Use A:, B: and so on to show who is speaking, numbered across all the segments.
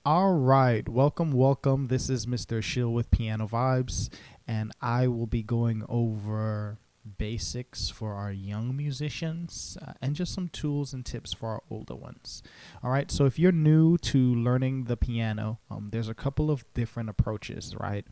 A: All right, welcome. This is Mr. Shill with Piano Vibes, and I will be going over basics for our young musicians and just some tools and tips for our older ones. All right, so if you're new to learning the piano, there's a couple of different approaches, right?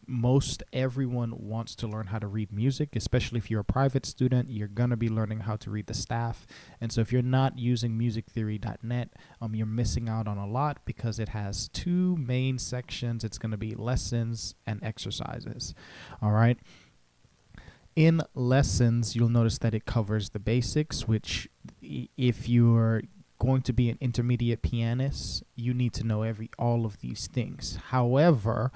A: Most everyone wants to learn how to read music, especially if you're a private student, you're going to be learning how to read the staff. And so if you're not using musictheory.net, you're missing out on a lot because it has two main sections. It's going to be lessons and exercises. All right. In lessons, you'll notice that it covers the basics, which if you're going to be an intermediate pianist, you need to know all of these things. However,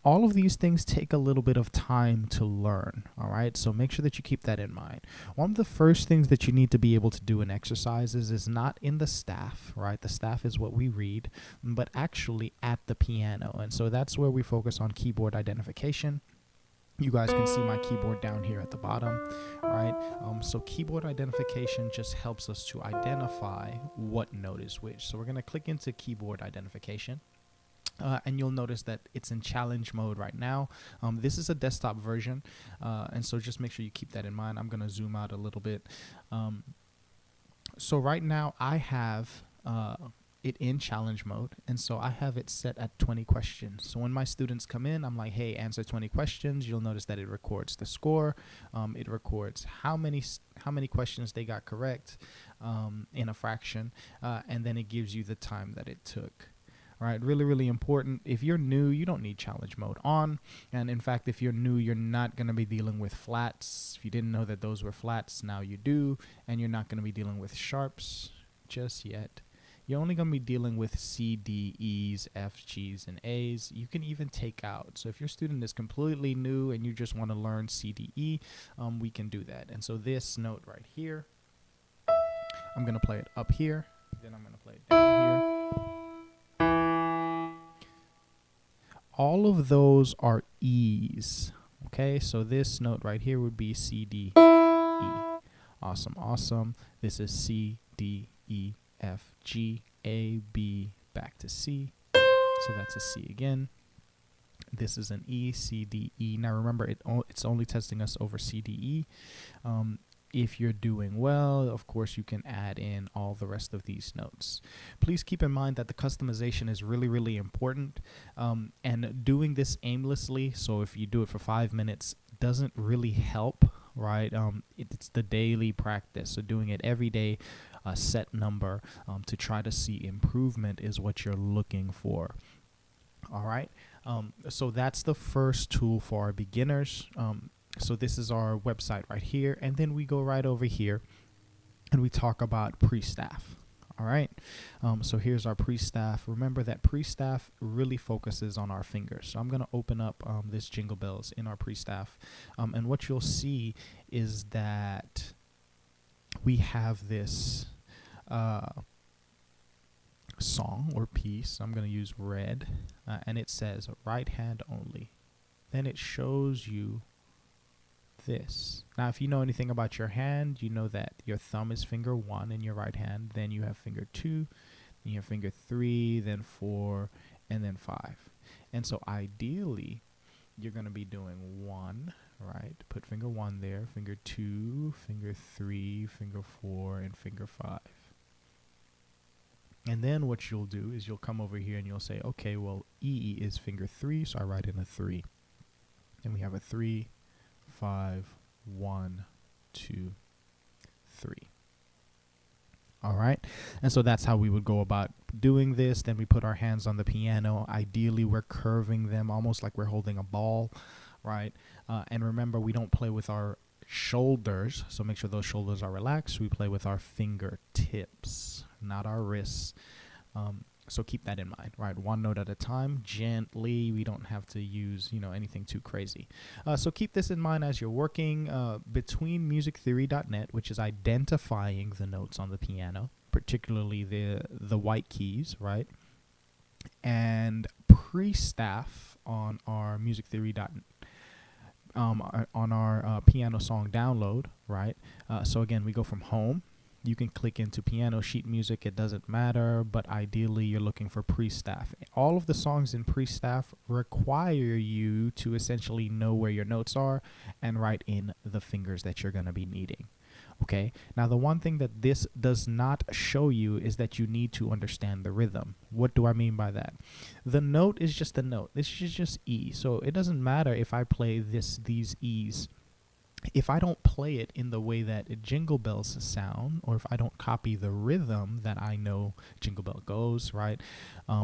A: all of these things take a little bit of time to learn. All right, so make sure that you keep that in mind. One of the first things that you need to be able to do in exercises is not in the staff, right? The staff is what we read, but actually at the piano, and so that's where we focus on keyboard identification. You guys can see my keyboard down here at the bottom, right? So keyboard identification just helps us to identify what note is which. So we're going to click into keyboard identification. And you'll notice that it's in challenge mode right now. This is a desktop version, and so just make sure you keep that in mind. I'm going to zoom out a little bit. So right now I have it in challenge mode, and so I have it set at 20 questions. So when my students come in, I'm like, hey, answer 20 questions. You'll notice that it records the score. It records how many questions they got correct in a fraction, and then it gives you the time that it took. All right, really important. If you're new, you don't need challenge mode on. And in fact, if you're new, you're not going to be dealing with flats. If you didn't know that those were flats, now you do. And you're not going to be dealing with sharps just yet. You're only going to be dealing with C, D, E's, F's, G's, and A's. You can even take out. So if your student is completely new and you just want to learn C, D, E, we can do that. And so this note right here, I'm going to play it up here. Then I'm going to play it down here. All of those are E's. Okay, so this note right here would be C, D, E. Awesome. This is C, D, E, F, G, A, B, back to C. So that's a C again. This is an E, C, D, E. Now remember, it's only testing us over C, D, E. If you're doing well, of course, you can add in all the rest of these notes. Please keep in mind that the customization is really important, and doing this aimlessly, so if you do it for 5 minutes, doesn't really help, right? It's the daily practice, so doing it every day, a set number, to try to see improvement is what you're looking for. All right, so that's the first tool for our beginners. So this is our website right here, and then we go right over here and we talk about pre-staff. All right, so here's our pre-staff. Remember that pre-staff really focuses on our fingers. So I'm going to open up this Jingle Bells in our pre-staff, and what you'll see is that we have this song or piece. I'm going to use red, and it says right hand only. Then it shows you this. Now, if you know anything about your hand, you know that your thumb is finger 1 in your right hand, then you have finger 2, then you have finger 3, then 4, and then 5. And so ideally, you're going to be doing 1, right? Put finger 1 there, finger 2, finger 3, finger 4, and finger 5. And then what you'll do is you'll come over here and you'll say, okay, well, E is finger 3, so I write in a 3. And we have a 3, 5, 1, 2, 3. All right, and so that's how we would go about doing this. Then we put our hands on the piano. Ideally, we're curving them almost like we're holding a ball, right? And remember, we don't play with our shoulders, so make sure those shoulders are relaxed. We play with our fingertips, not our wrists. So keep that in mind, right? One note at a time, gently. We don't have to use, anything too crazy. So keep this in mind as you're working between musictheory.net, which is identifying the notes on the piano, particularly the white keys, right? And pre-staff on our musictheory.net. On our piano song download, right? So again, we go from home. You can click into piano sheet music, it doesn't matter, but ideally you're looking for pre-staff. All of the songs in pre-staff require you to essentially know where your notes are and write in the fingers that you're going to be needing. Okay, now the one thing that this does not show you is that you need to understand the rhythm. What do I mean by that? The note is just a note. This is just E. So it doesn't matter if I play these E's. If I don't play it in the way that Jingle Bells sound, or if I don't copy the rhythm that I know Jingle Bell goes, right?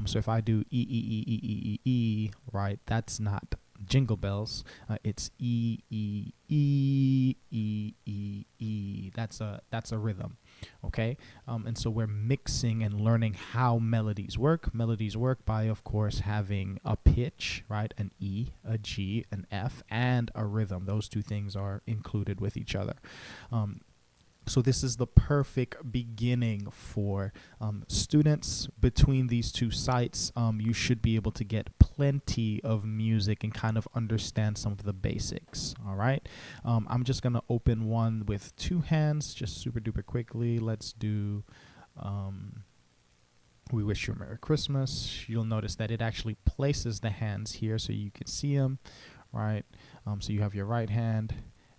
A: So if I do E, E, E, E, E, E, E, right, that's not Jingle Bells. It's E, E, E, E, E, E. That's a rhythm, okay? And so we're mixing and learning how melodies work. Melodies work by, of course, having a pitch, right? An E, a G, an F, and a rhythm. Those two things are included with each other. So this is the perfect beginning for students. Between these two sites, you should be able to get plenty of music and kind of understand some of the basics. All right. I'm just going to open one with two hands, just super duper quickly. Let's do We Wish You a Merry Christmas. You'll notice that it actually places the hands here so you can see them, right? So you have your right hand.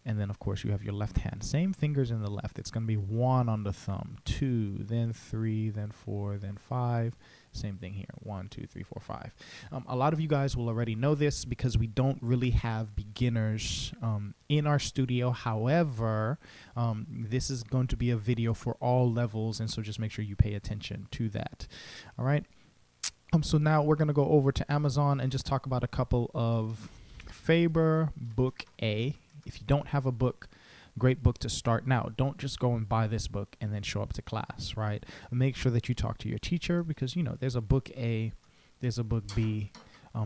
A: And then, of course, you have your left hand. Same fingers in the left. It's going to be 1 on the thumb, 2, then 3, then 4, then 5. Same thing here, 1, 2, 3, 4, 5. A lot of you guys will already know this because we don't really have beginners in our studio. However, this is going to be a video for all levels, and so just make sure you pay attention to that. All right. So now we're going to go over to Amazon and just talk about a couple of Faber Book A. If you don't have a book, great book to start now. Don't just go and buy this book and then show up to class, right? Make sure that you talk to your teacher because, you know, there's a book A, there's a book B,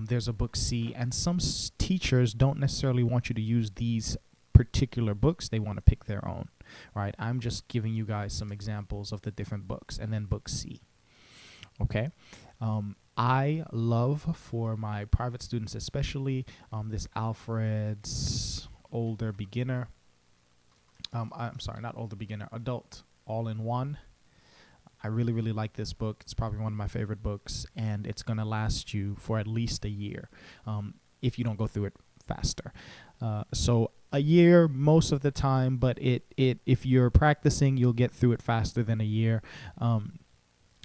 A: there's a book C, and some teachers don't necessarily want you to use these particular books. They want to pick their own, right? I'm just giving you guys some examples of the different books, and then book C, okay? I love for my private students especially this Alfred's Older Beginner. I'm sorry, not Older Beginner, Adult All-in-One. I really, really like this book. It's probably one of my favorite books, and it's going to last you for at least a year if you don't go through it faster. So a year most of the time, but if you're practicing, you'll get through it faster than a year.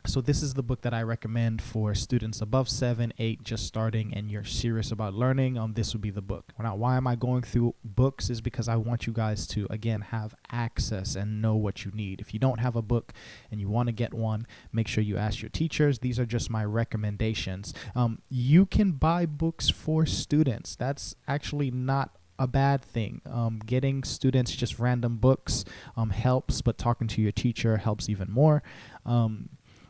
A: So this is the book that I recommend for students above 7, 8, just starting, and you're serious about learning. This would be the book. Now, why am I going through books is because I want you guys to, again, have access and know what you need. If you don't have a book and you want to get one, make sure you ask your teachers. These are just my recommendations. You can buy books for students. That's actually not a bad thing. Getting students just random books helps, but talking to your teacher helps even more.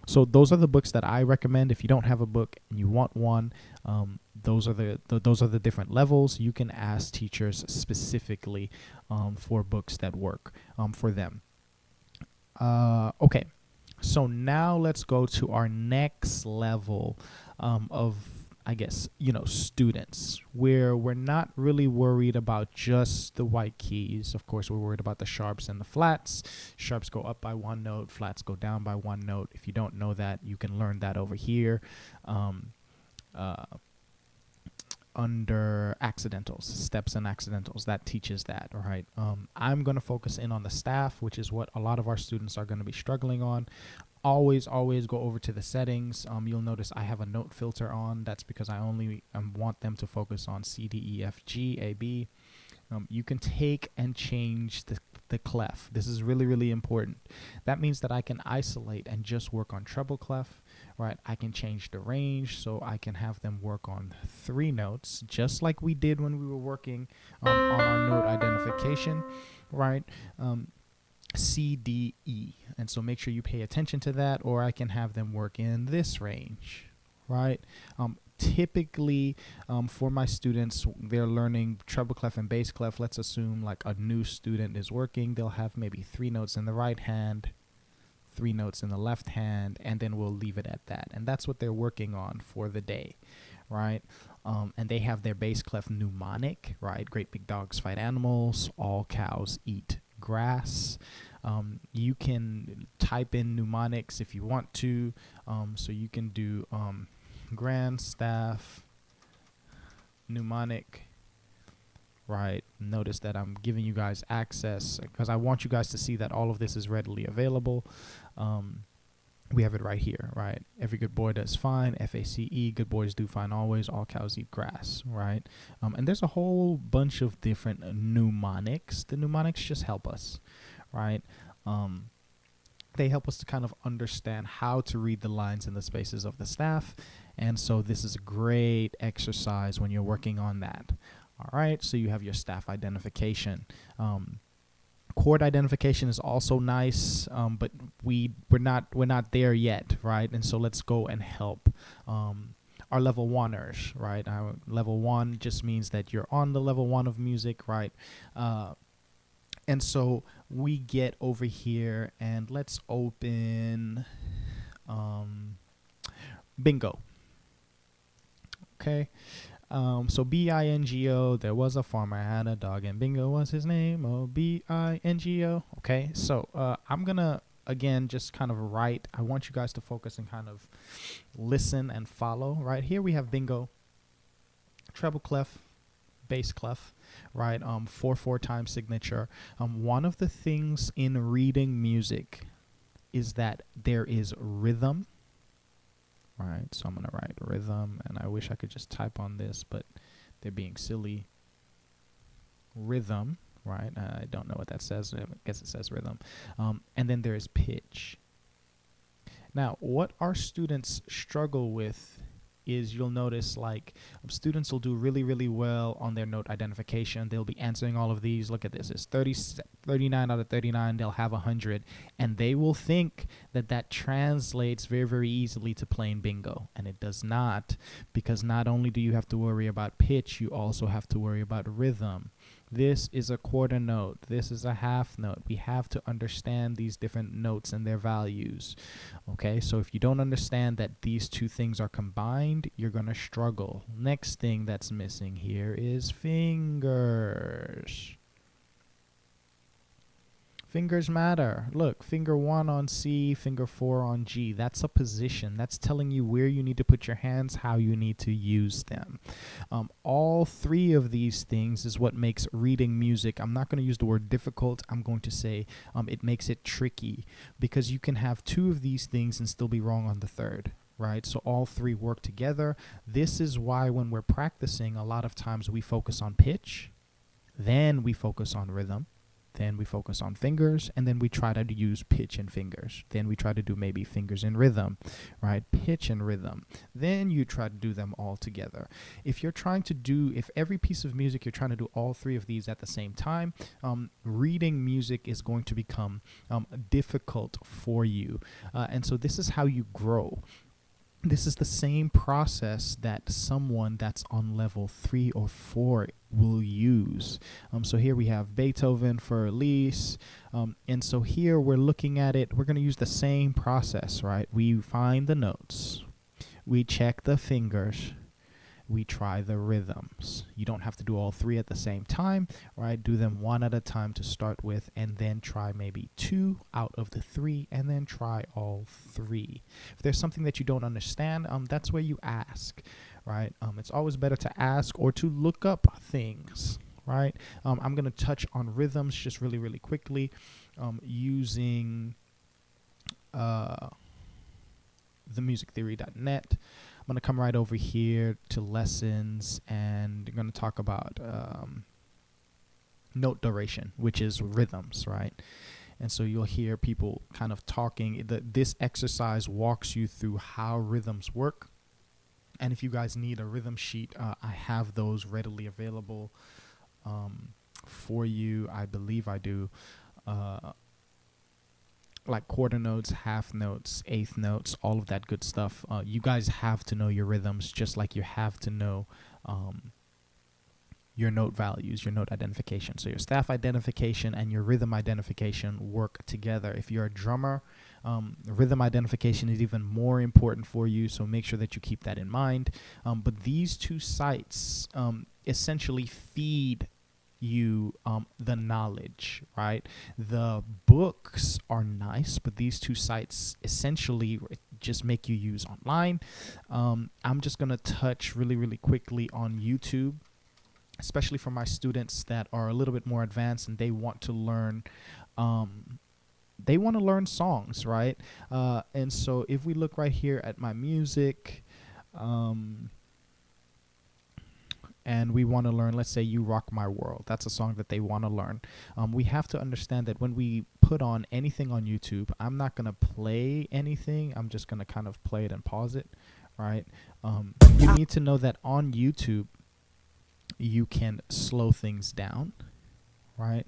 A: So those are the books that I recommend. If you don't have a book and you want one, those are the different levels. You can ask teachers specifically for books that work for them. Okay, so now let's go to our next level of, I guess, students, where we're not really worried about just the white keys. Of course, we're worried about the sharps and the flats. Sharps go up by 1 note, flats go down by 1 note. If you don't know that, you can learn that over here under accidentals, steps and accidentals. That teaches that, all right? I'm going to focus in on the staff, which is what a lot of our students are going to be struggling on. Always go over to the settings. You'll notice I have a note filter on. That's because I only want them to focus on C, D, E, F, G, A, B. You can take and change the clef. This is really, really important. That means that I can isolate and just work on treble clef, right? I can change the range so I can have them work on 3 notes, just like we did when we were working on our note identification, right? C, D, E. And so make sure you pay attention to that, or I can have them work in this range, right? Typically, for my students, they're learning treble clef and bass clef. Let's assume like a new student is working. They'll have maybe 3 notes in the right hand, 3 notes in the left hand, and then we'll leave it at that. And that's what they're working on for the day, right? And they have their bass clef mnemonic, right? Great big dogs fight animals, all cows eat grass. You can type in mnemonics if you want to. So you can do grand staff mnemonic. Right. Notice that I'm giving you guys access because I want you guys to see that all of this is readily available. We have it right here, right? Every good boy does fine. FACE, good boys do fine always. All cows eat grass, right? And there's a whole bunch of different mnemonics. The mnemonics just help us, right? They help us to kind of understand how to read the lines and the spaces of the staff. And so this is a great exercise when you're working on that. All right, so you have your staff identification. Chord identification is also nice, but we're not there yet, right? And so let's go and help our level oneers, right? Level one just means that you're on the level one of music, right? And so we get over here and let's open bingo. Okay. So bingo, there was a farmer, had a dog, and bingo was his name. Oh, bingo. Okay, so I'm gonna again just kind of write. I want you guys to focus and kind of listen and follow. Right here we have bingo, treble clef, bass clef, right? 4/4 time signature. One of the things in reading music is that there is rhythm. Right, so I'm going to write rhythm, and I wish I could just type on this, but they're being silly. Rhythm, right? I don't know what that says. I guess it says rhythm. And then there is pitch. Now, what our students struggle with is you'll notice like students will do really, really well on their note identification. They'll be answering all of these. Look at this. It's 39 out of 39. They'll have 100. And they will think that that translates very, very easily to playing bingo. And it does not, because not only do you have to worry about pitch, you also have to worry about rhythm. This is a quarter note. This is a half note. We have to understand these different notes and their values. Okay, so if you don't understand that these two things are combined, you're going to struggle. Next thing that's missing here is fingers. Fingers matter. Look, finger 1 on C, finger 4 on G. That's a position. That's telling you where you need to put your hands, how you need to use them. All three of these things is what makes reading music. I'm not going to use the word difficult. I'm going to say it makes it tricky, because you can have two of these things and still be wrong on the third. Right? So all three work together. This is why when we're practicing, a lot of times we focus on pitch, then we focus on rhythm, then we focus on fingers, and then we try to use pitch and fingers. Then we try to do maybe fingers and rhythm, right? Pitch and rhythm. Then you try to do them all together. If every piece of music you're trying to do all three of these at the same time, reading music is going to become difficult for you. And so this is how you grow. This is the same process that someone that's on level 3 or 4 will use. So here we have Beethoven for Elise. And so here we're looking at it. We're going to use the same process, right? We find the notes. We check the fingers. We try the rhythms. You don't have to do all three at the same time, right? Do them one at a time to start with, and then try maybe 2 out of the 3, and then try all 3. If there's something that you don't understand, that's where you ask, right? It's always better to ask or to look up things, right? I'm going to touch on rhythms just really, really quickly using themusictheory.net. I'm going to come right over here to lessons, and I'm going to talk about note duration, which is rhythms, right? And so you'll hear people kind of talking. This exercise walks you through how rhythms work. And if you guys need a rhythm sheet, I have those readily available for you. I believe I do. Like quarter notes, half notes, eighth notes, all of that good stuff. You guys have to know your rhythms, just like you have to know your note values, your note identification. So your staff identification and your rhythm identification work together. If you're a drummer, rhythm identification is even more important for you, so make sure that you keep that in mind. But these two sites essentially feed you the knowledge, right? The books are nice, but these two sites essentially just make you use online. I'm just going to touch really, really quickly on YouTube, especially for my students that are a little bit more advanced and they want to learn songs, right? And so if we look right here at my music, and we want to learn, let's say, You Rock My World. That's a song that they want to learn. We have to understand that when we put on anything on YouTube, I'm not going to play anything. I'm just going to kind of play it and pause it, right? You need to know that on YouTube, you can slow things down, right?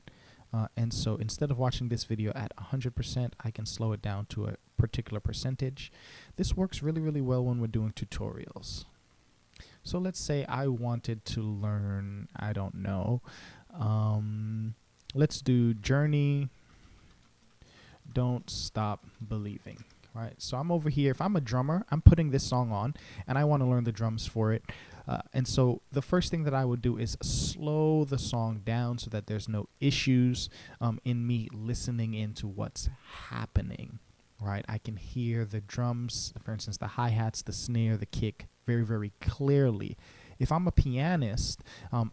A: And so instead of watching this video at 100%, I can slow it down to a particular percentage. This works really, really well when we're doing tutorials. So let's say I wanted to learn, I don't know, let's do Journey, Don't Stop Believing, right? So I'm over here. If I'm a drummer, I'm putting this song on, and I want to learn the drums for it. And so the first thing that I would do is slow the song down so that there's no issues in me listening into what's happening, right? I can hear the drums, for instance, the hi-hats, the snare, the kick, very, very clearly. If I'm a pianist,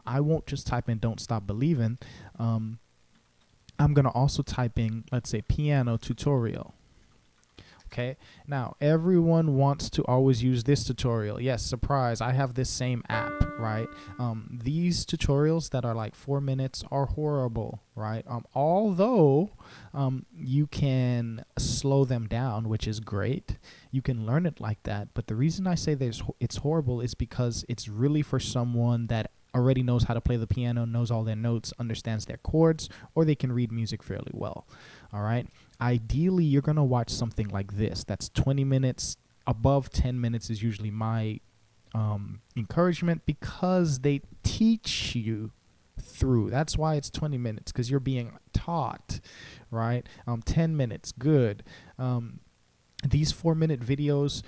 A: I won't just type in Don't Stop Believing. I'm going to also type in, let's say, piano tutorial. Okay, now everyone wants to always use this tutorial. Yes, surprise, I have this same app, right? These tutorials that are like 4 minutes are horrible, right? Although you can slow them down, which is great. You can learn it like that. But the reason I say it's horrible is because it's really for someone that already knows how to play the piano, knows all their notes, understands their chords, or they can read music fairly well. All right. Ideally, you're going to watch something like this. That's 20 minutes. Above 10 minutes is usually my encouragement, because they teach you through. That's why it's 20 minutes, because you're being taught, right? 10 minutes, good. These 4-minute videos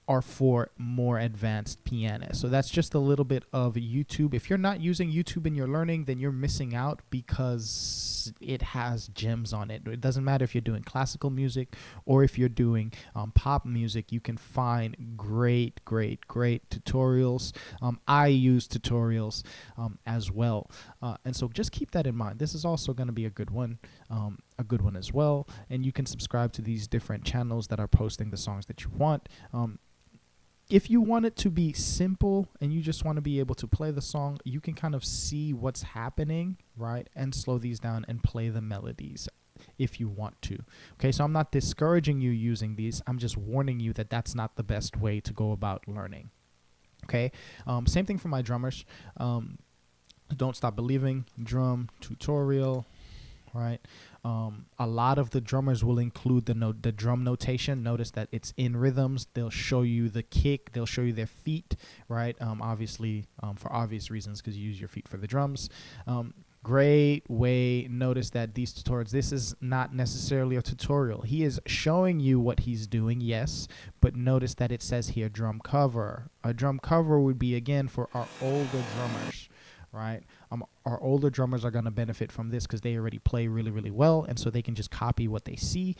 A: are for more advanced pianists. So that's just a little bit of YouTube. If you're not using YouTube in your learning, then you're missing out, because it has gems on it. It doesn't matter if you're doing classical music or if you're doing pop music. You can find great tutorials. I use tutorials as well. And so just keep that in mind. This is also going to be a good one as well. And you can subscribe to these different channels that are posting the songs that you want. If you want it to be simple and you just want to be able to play the song, you can kind of see what's happening, right? And slow these down and play the melodies if you want to. Okay, so I'm not discouraging you using these. I'm just warning you that that's not the best way to go about learning. Okay, same thing for my drummers. Don't Stop Believing, drum tutorial, right? A lot of the drummers will include the drum notation. Notice that it's in rhythms. They'll show you the kick. They'll show you their feet, right? Obviously, for obvious reasons, because you use your feet for the drums. Great way. Notice that these tutorials, this is not necessarily a tutorial. He is showing you what he's doing, yes, but notice that it says here drum cover. A drum cover would be, again, for our older drummers, right? Our older drummers are going to benefit from this because they already play really, really well, and so they can just copy what they see.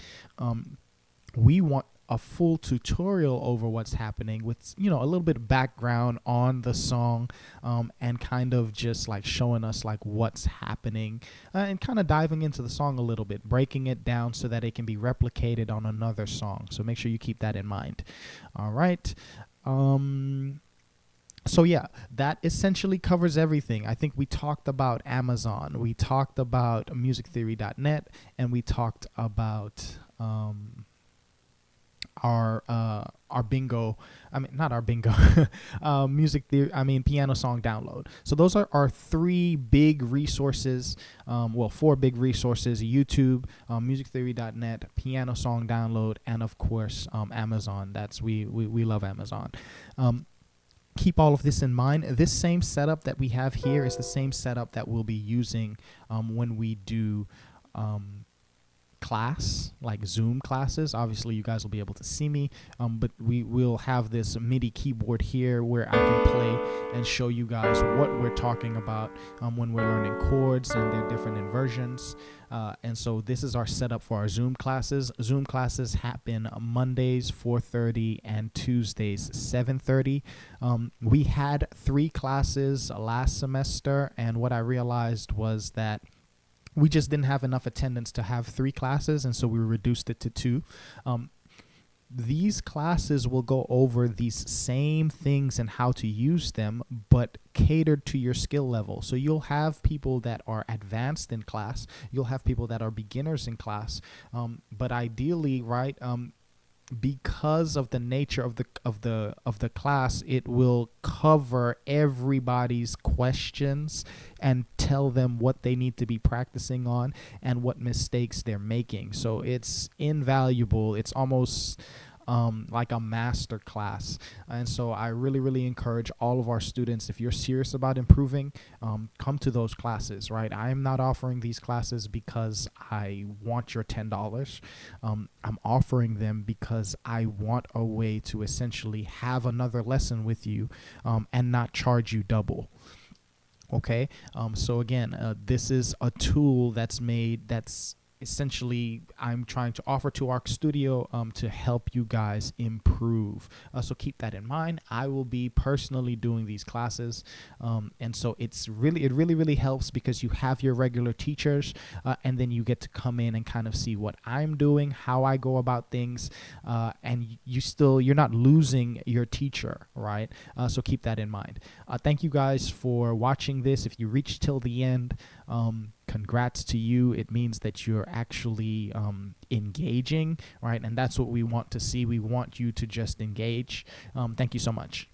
A: We want a full tutorial over what's happening with, a little bit of background on the song, and kind of just like showing us like what's happening, and kind of diving into the song a little bit, breaking it down so that it can be replicated on another song. So make sure you keep that in mind. All right. So yeah, that essentially covers everything. I think we talked about Amazon, we talked about musictheory.net, and we talked about our bingo. I mean, not our bingo. Music theory. I mean, piano song download. So those are our 3 big resources. 4 big resources: YouTube, musictheory.net, piano song download, and of course Amazon. That's we love Amazon. Keep all of this in mind. This same setup that we have here is the same setup that we'll be using when we do class, like Zoom classes. Obviously, you guys will be able to see me, but we will have this MIDI keyboard here where I can play and show you guys what we're talking about when we're learning chords and their different inversions. And so this is our setup for our Zoom classes. Zoom classes happen Mondays 4:30 and Tuesdays 7:30. We had 3 classes last semester, and what I realized was that we just didn't have enough attendance to have 3 classes, and so we reduced it to 2. These classes will go over these same things and how to use them, but catered to your skill level. So you'll have people that are advanced in class, you'll have people that are beginners in class, but ideally, right, because of the nature of the class, it will cover everybody's questions and tell them what they need to be practicing on and what mistakes they're making. So it's invaluable. It's almost like a master class. And so I really encourage all of our students, if you're serious about improving, come to those classes, right? I'm not offering these classes because I want your $10. I'm offering them because I want a way to essentially have another lesson with you and not charge you double. Okay, so again, this is a tool that's essentially I'm trying to offer to Arc Studio to help you guys improve. So keep that in mind. I will be personally doing these classes, and so it really helps because you have your regular teachers, and then you get to come in and kind of see what I'm doing, how I go about things, and you're not losing your teacher, right? So keep that in mind. Thank you guys for watching this. If you reached till the end, congrats to you. It means that you're actually engaging, right? And that's what we want to see. We want you to just engage. Thank you so much.